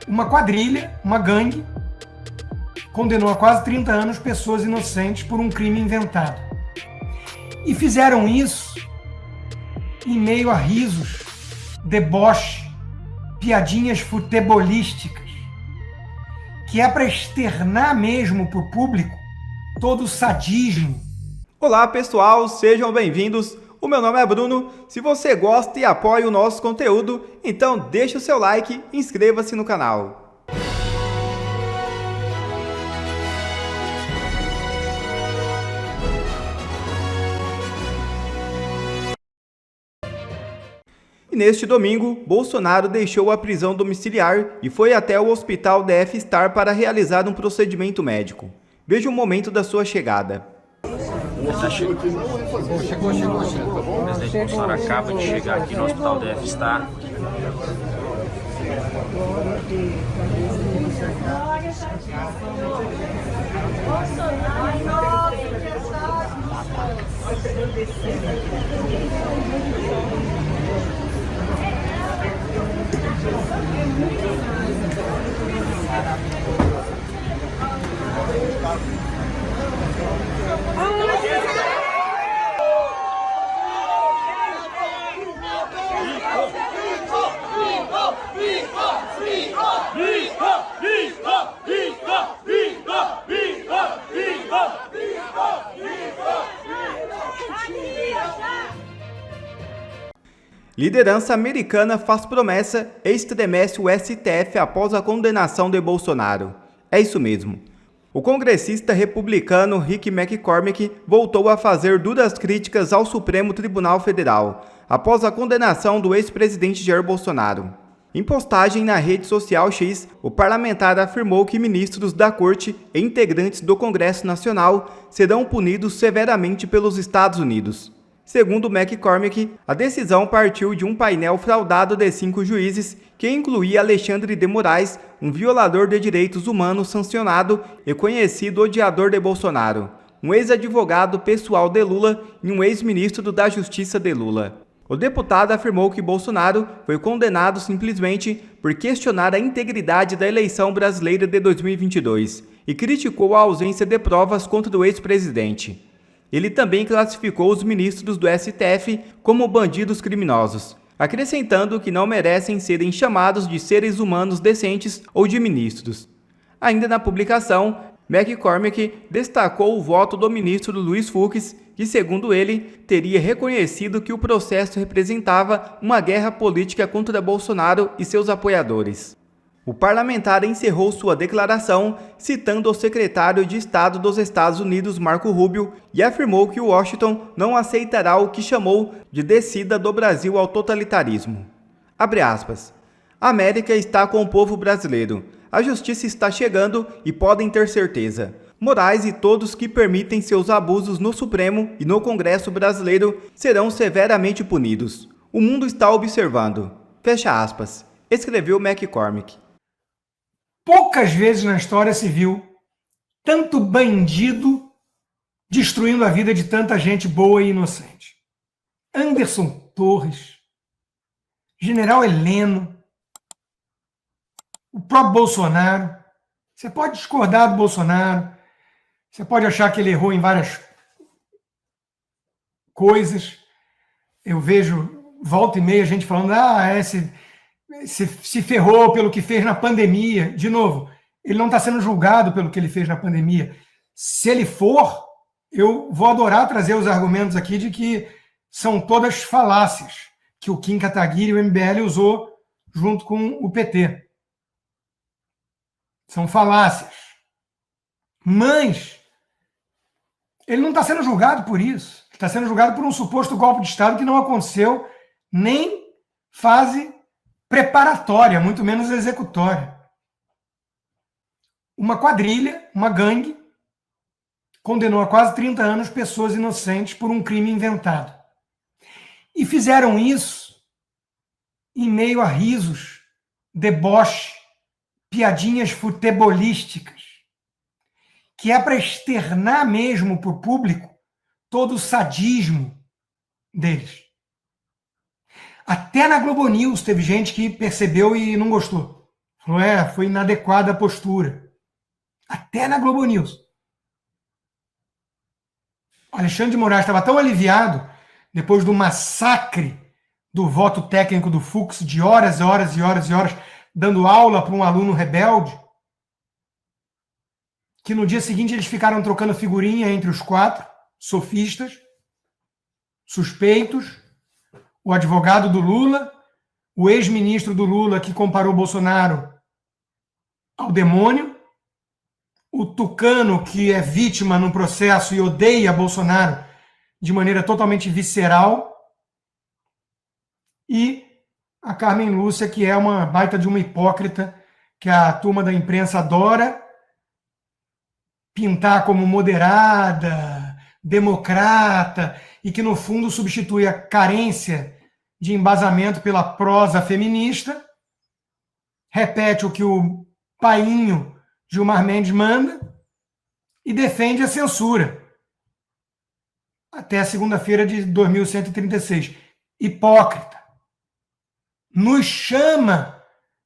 Uma quadrilha, uma gangue, condenou a quase 30 anos pessoas inocentes por um crime inventado. E fizeram isso em meio a risos, deboche, piadinhas futebolísticas, que é para externar mesmo para o público todo o sadismo. Olá pessoal, sejam bem-vindos. O meu nome é Bruno. Se você gosta e apoia o nosso conteúdo, então deixa o seu like e inscreva-se no canal. E neste domingo, Bolsonaro deixou a prisão domiciliar e foi até o hospital DF Star para realizar um procedimento médico. Veja o momento da sua chegada. Chegou. O presidente Bolsonaro acaba de chegar aqui no hospital DF Star. Liderança americana faz promessa e estremece o STF após a condenação de Bolsonaro. É isso mesmo. O congressista republicano Rick McCormick voltou a fazer duras críticas ao Supremo Tribunal Federal após a condenação do ex-presidente Jair Bolsonaro. Em postagem na rede social X, o parlamentar afirmou que ministros da Corte e integrantes do Congresso Nacional serão punidos severamente pelos Estados Unidos. Segundo McCormick, a decisão partiu de um painel fraudado de 5 juízes que incluía Alexandre de Moraes, um violador de direitos humanos sancionado e conhecido odiador de Bolsonaro, um ex-advogado pessoal de Lula e um ex-ministro da Justiça de Lula. O deputado afirmou que Bolsonaro foi condenado simplesmente por questionar a integridade da eleição brasileira de 2022 e criticou a ausência de provas contra o ex-presidente. Ele também classificou os ministros do STF como bandidos criminosos, acrescentando que não merecem serem chamados de seres humanos decentes ou de ministros. Ainda na publicação, McCormick destacou o voto do ministro Luiz Fux, que, segundo ele, teria reconhecido que o processo representava uma guerra política contra Bolsonaro e seus apoiadores. O parlamentar encerrou sua declaração citando o secretário de Estado dos Estados Unidos, Marco Rubio, e afirmou que Washington não aceitará o que chamou de descida do Brasil ao totalitarismo. Abre aspas. A América está com o povo brasileiro. A justiça está chegando e podem ter certeza. Moraes e todos que permitem seus abusos no Supremo e no Congresso brasileiro serão severamente punidos. O mundo está observando. Fecha aspas. Escreveu McCormick. Poucas vezes na história se viu tanto bandido destruindo a vida de tanta gente boa e inocente. Anderson Torres, General Heleno, o próprio Bolsonaro. Você pode discordar do Bolsonaro, você pode achar que ele errou em várias coisas. Eu vejo volta e meia a gente falando, se ferrou pelo que fez na pandemia. De novo, ele não está sendo julgado pelo que ele fez na pandemia. Se ele for, eu vou adorar trazer os argumentos aqui de que são todas falácias que o Kim Kataguiri e o MBL usou junto com o PT. São falácias. Mas ele não está sendo julgado por isso. Ele está sendo julgado por um suposto golpe de Estado que não aconteceu nem fase preparatória, muito menos executória. Uma quadrilha, uma gangue, condenou a quase 30 anos pessoas inocentes por um crime inventado. E fizeram isso em meio a risos, deboche, piadinhas futebolísticas, que é para externar mesmo para o público todo o sadismo deles. Até na Globo News teve gente que percebeu e não gostou. Falou, foi inadequada a postura. Até na Globo News. O Alexandre de Moraes estava tão aliviado, depois do massacre do voto técnico do Fux, de horas e horas e horas e horas, dando aula para um aluno rebelde, que no dia seguinte eles ficaram trocando figurinha entre os 4 sofistas, suspeitos, o advogado do Lula, o ex-ministro do Lula que comparou Bolsonaro ao demônio, o tucano que é vítima no processo e odeia Bolsonaro de maneira totalmente visceral, e a Carmen Lúcia, que é uma baita de uma hipócrita, que a turma da imprensa adora pintar como moderada, democrata, e que no fundo substitui a carência de embasamento pela prosa feminista, repete o que o painho Gilmar Mendes manda e defende a censura até a segunda-feira de 2136. Hipócrita. Nos chama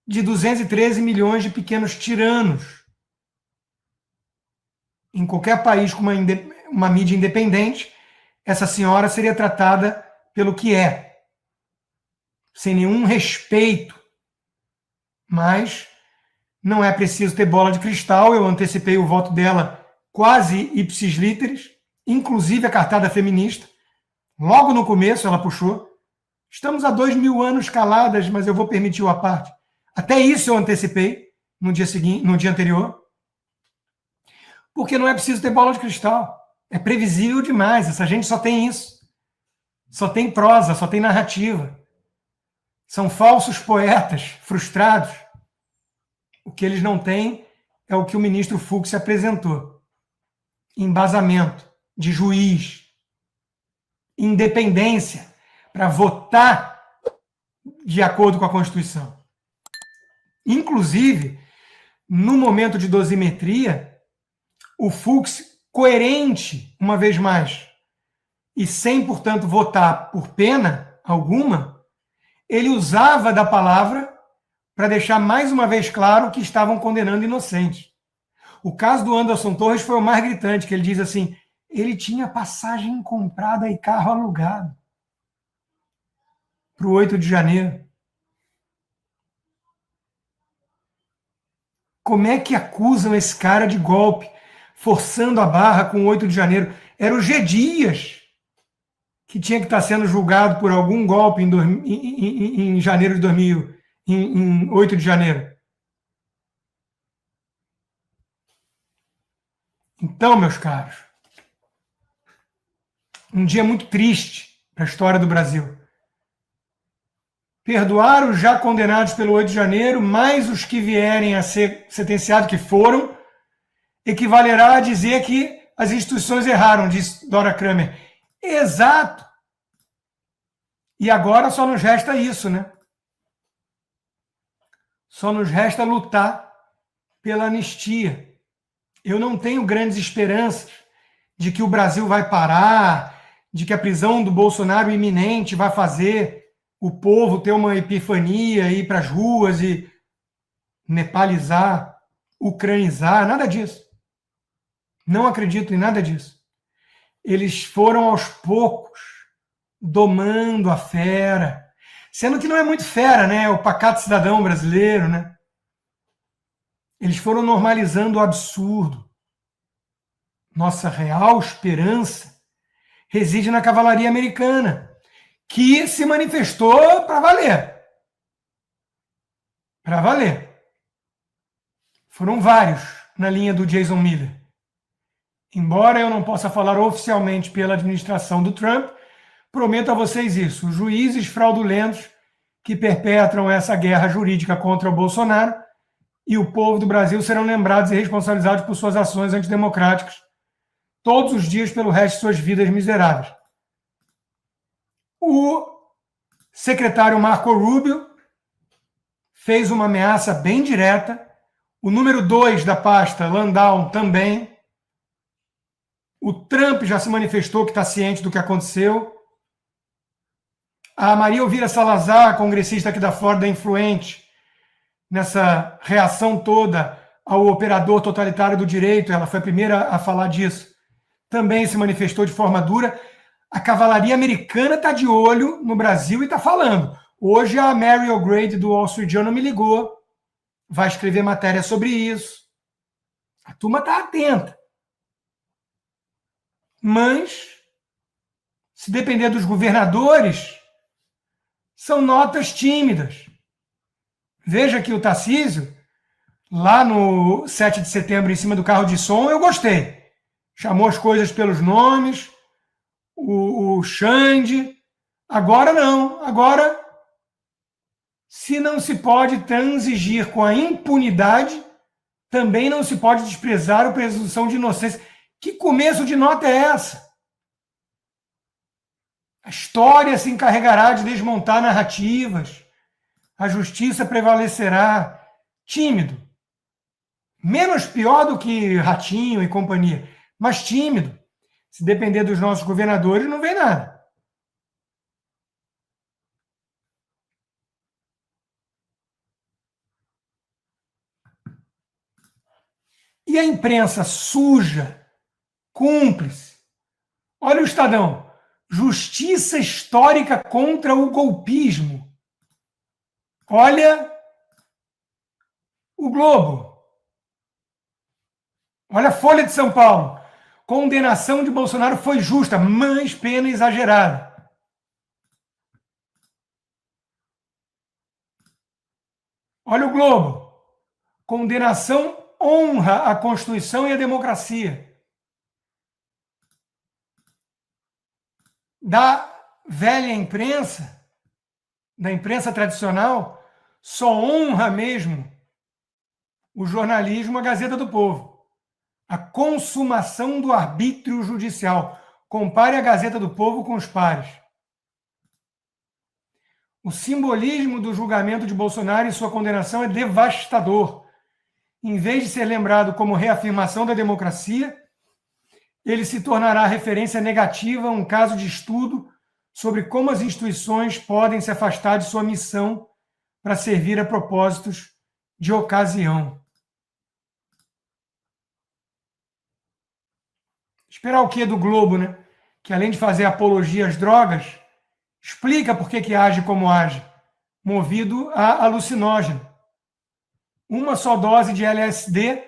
de 213 milhões de pequenos tiranos. Em qualquer país com uma mídia independente, essa senhora seria tratada pelo que é, sem nenhum respeito. Mas não é preciso ter bola de cristal, eu antecipei o voto dela quase ipsis literis, inclusive a cartada feminista. Logo no começo ela puxou. Estamos há 2000 anos caladas, mas eu vou permitir o à parte. Até isso eu antecipei no dia seguinte, no dia anterior. Porque não é preciso ter bola de cristal. É previsível demais. Essa gente só tem isso. Só tem prosa, só tem narrativa. São falsos poetas frustrados. O que eles não têm é o que o ministro Fux apresentou. Embasamento de juiz. Independência para votar de acordo com a Constituição. Inclusive, no momento de dosimetria, o Fux, coerente, uma vez mais, e sem, portanto, votar por pena alguma, ele usava da palavra para deixar mais uma vez claro que estavam condenando inocentes. O caso do Anderson Torres foi o mais gritante, que ele diz assim, ele tinha passagem comprada e carro alugado para o 8 de janeiro. Como é que acusam esse cara de golpe, forçando a barra com o 8 de janeiro? Era o G. Dias, que tinha que estar sendo julgado por algum golpe em janeiro de 2000, em 8 de janeiro. Então, meus caros, um dia muito triste para a história do Brasil. Perdoar os já condenados pelo 8 de janeiro, mais os que vierem a ser sentenciados, que foram, equivalerá a dizer que as instituições erraram, disse Dora Kramer. Exato. E agora só nos resta isso, né? Só nos resta lutar pela anistia. Eu não tenho grandes esperanças de que o Brasil vai parar, de que a prisão do Bolsonaro iminente vai fazer o povo ter uma epifania, ir para as ruas e nepalizar, ucranizar, nada disso. Não acredito em nada disso. Eles foram aos poucos domando a fera, sendo que não é muito fera, né? O pacato cidadão brasileiro, né? Eles foram normalizando o absurdo. Nossa real esperança reside na cavalaria americana, que se manifestou para valer. Para valer. Foram vários na linha do Jason Miller. Embora eu não possa falar oficialmente pela administração do Trump, prometo a vocês isso. Os juízes fraudulentos que perpetram essa guerra jurídica contra o Bolsonaro e o povo do Brasil serão lembrados e responsabilizados por suas ações antidemocráticas todos os dias pelo resto de suas vidas miseráveis. O secretário Marco Rubio fez uma ameaça bem direta. O número 2 da pasta, Landau, também. O Trump já se manifestou que está ciente do que aconteceu. A Maria Elvira Salazar, congressista aqui da Flórida, influente, nessa reação toda ao operador totalitário do direito, ela foi a primeira a falar disso, também se manifestou de forma dura. A cavalaria americana está de olho no Brasil e está falando. Hoje a Mary O'Grady do Wall Street Journal me ligou, vai escrever matéria sobre isso. A turma está atenta. Mas, se depender dos governadores, são notas tímidas. Veja que o Tarcísio, lá no 7 de setembro, em cima do carro de som, eu gostei. Chamou as coisas pelos nomes, o Xande. Agora não. Agora, se não se pode transigir com a impunidade, também não se pode desprezar a presunção de inocência. Que começo de nota é essa? A história se encarregará de desmontar narrativas. A justiça prevalecerá. Tímido. Menos pior do que Ratinho e companhia, mas tímido. Se depender dos nossos governadores, não vem nada. E a imprensa suja, cúmplice. Olha o Estadão. Justiça histórica contra o golpismo. Olha o Globo. Olha a Folha de São Paulo. Condenação de Bolsonaro foi justa, mas pena exagerada. Olha o Globo. Condenação honra a Constituição e a democracia. Da velha imprensa, da imprensa tradicional, só honra mesmo o jornalismo, a Gazeta do Povo. A consumação do arbítrio judicial. Compare a Gazeta do Povo com os pares. O simbolismo do julgamento de Bolsonaro e sua condenação é devastador. Em vez de ser lembrado como reafirmação da democracia, ele se tornará referência negativa a um caso de estudo sobre como as instituições podem se afastar de sua missão para servir a propósitos de ocasião. Esperar o quê do Globo, né? Que além de fazer apologia às drogas, explica por que age como age, movido a alucinógeno. Uma só dose de LSD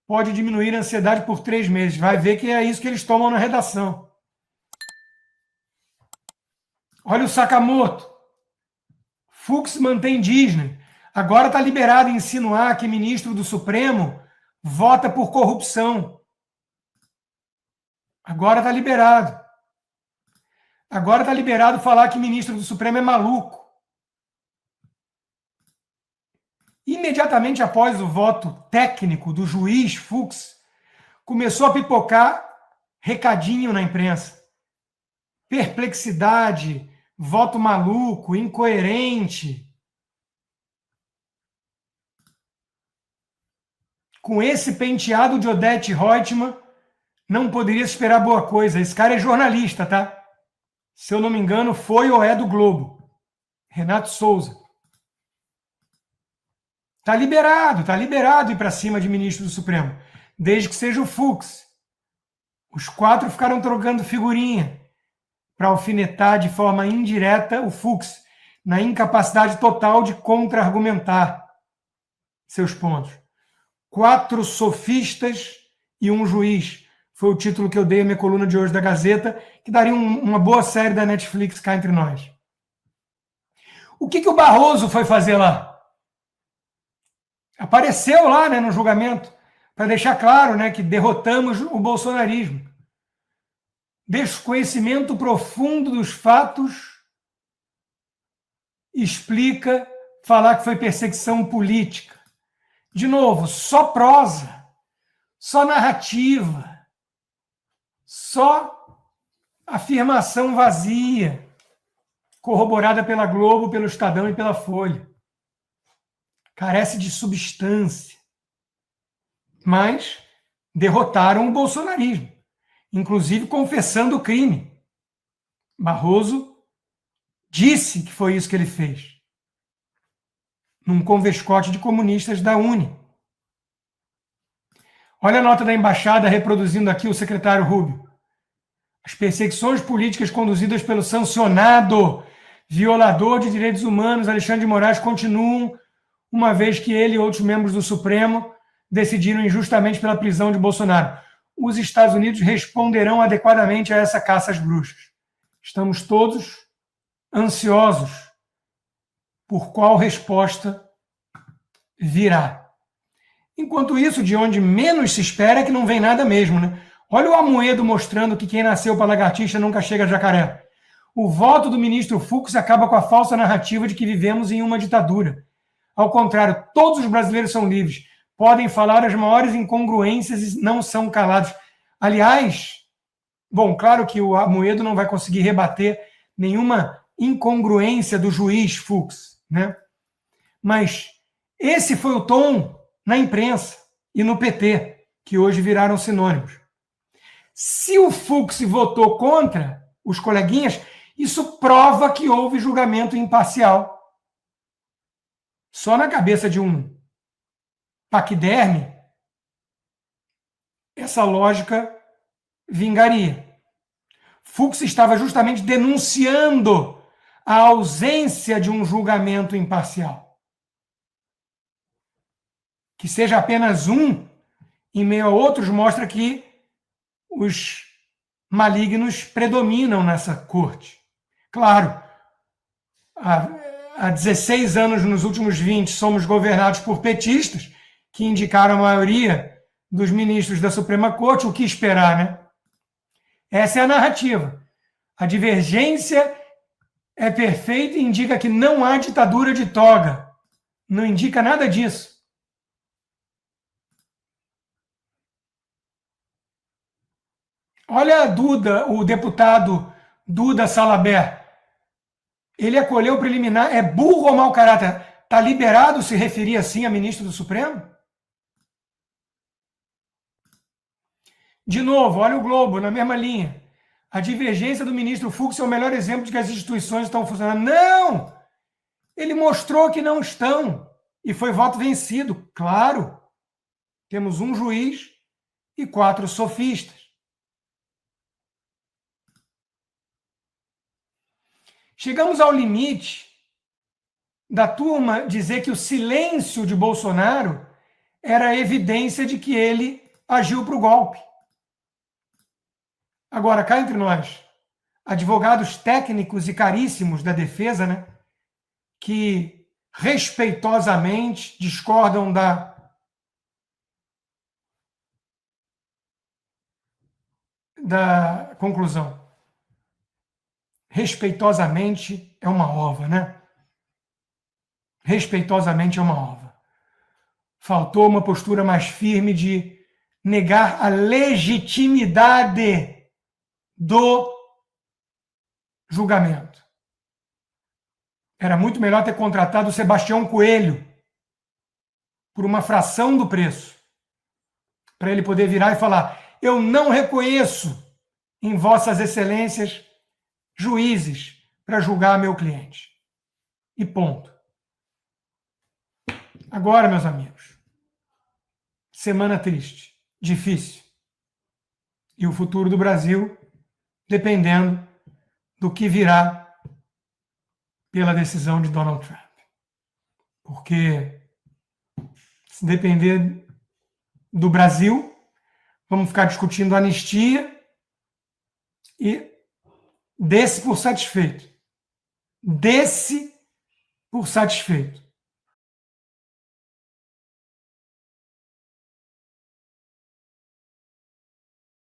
pode diminuir a ansiedade por 3 meses. Vai ver que é isso que eles tomam na redação. Olha o Sakamoto. Fux mantém Disney. Agora está liberado insinuar que ministro do Supremo vota por corrupção. Agora está liberado. Agora está liberado falar que ministro do Supremo é maluco. Imediatamente após o voto técnico do juiz Fux, começou a pipocar recadinho na imprensa. Perplexidade, voto maluco, incoerente. Com esse penteado de Odete Roitman, não poderia esperar boa coisa. Esse cara é jornalista, tá? Se eu não me engano, foi ou é do Globo. Renato Souza. Está liberado ir para cima de ministro do Supremo, desde que seja o Fux. Os 4 ficaram trocando figurinha para alfinetar de forma indireta o Fux, na incapacidade total de contra-argumentar seus pontos. 4 sofistas e um juiz. Foi o título que eu dei à minha coluna de hoje da Gazeta, que daria uma boa série da Netflix cá entre nós. O que o Barroso foi fazer lá? Apareceu lá, né, no julgamento, para deixar claro, né, que derrotamos o bolsonarismo. Desconhecimento profundo dos fatos explica falar que foi perseguição política. De novo, só prosa, só narrativa, só afirmação vazia, corroborada pela Globo, pelo Estadão e pela Folha. Carece de substância. Mas derrotaram o bolsonarismo, inclusive confessando o crime. Barroso disse que foi isso que ele fez. num convescote de comunistas da UNE. Olha a nota da embaixada reproduzindo aqui o secretário Rubio. As perseguições políticas conduzidas pelo sancionado violador de direitos humanos Alexandre de Moraes continuam, uma vez que ele e outros membros do Supremo decidiram injustamente pela prisão de Bolsonaro. Os Estados Unidos responderão adequadamente a essa caça às bruxas. Estamos todos ansiosos por qual resposta virá. Enquanto isso, de onde menos se espera é que não vem nada mesmo, né? Olha o Amoedo mostrando que quem nasceu para lagartixa nunca chega a jacaré. O voto do ministro Fux acaba com a falsa narrativa de que vivemos em uma ditadura. Ao contrário, todos os brasileiros são livres, podem falar as maiores incongruências e não são calados. Aliás, bom, claro que o Amoedo não vai conseguir rebater nenhuma incongruência do juiz Fux, né? Mas esse foi o tom na imprensa e no PT, que hoje viraram sinônimos. Se o Fux votou contra os coleguinhas, isso prova que houve julgamento imparcial. Só na cabeça de um paquiderme, essa lógica vingaria. Fux estava justamente denunciando a ausência de um julgamento imparcial. Que seja apenas um, em meio a outros, mostra que os malignos predominam nessa corte. Claro, há 16 anos, nos últimos 20, somos governados por petistas, que indicaram a maioria dos ministros da Suprema Corte. O que esperar, né? Essa é a narrativa. A divergência é perfeita e indica que não há ditadura de toga. Não indica nada disso. Olha a Duda, o deputado Duda Salabert. Ele acolheu o preliminar. É burro ou mau caráter? Está liberado se referir assim a ministro do Supremo? De novo, olha o Globo, na mesma linha. A divergência do ministro Fux é o melhor exemplo de que as instituições estão funcionando. Não! Ele mostrou que não estão. E foi voto vencido. Claro. Temos um juiz e 4 sofistas. Chegamos ao limite da turma dizer que o silêncio de Bolsonaro era evidência de que ele agiu para o golpe. Agora, cá entre nós, advogados técnicos e caríssimos da defesa, né, que respeitosamente discordam da conclusão. Respeitosamente é uma ova, né? Respeitosamente é uma ova. Faltou uma postura mais firme de negar a legitimidade do julgamento. Era muito melhor ter contratado o Sebastião Coelho por uma fração do preço, para ele poder virar e falar: eu não reconheço em vossas excelências juízes para julgar meu cliente. E ponto. Agora, meus amigos, semana triste, difícil. E o futuro do Brasil dependendo do que virá pela decisão de Donald Trump. Porque se depender do Brasil, vamos ficar discutindo anistia e desse por satisfeito. Desse por satisfeito.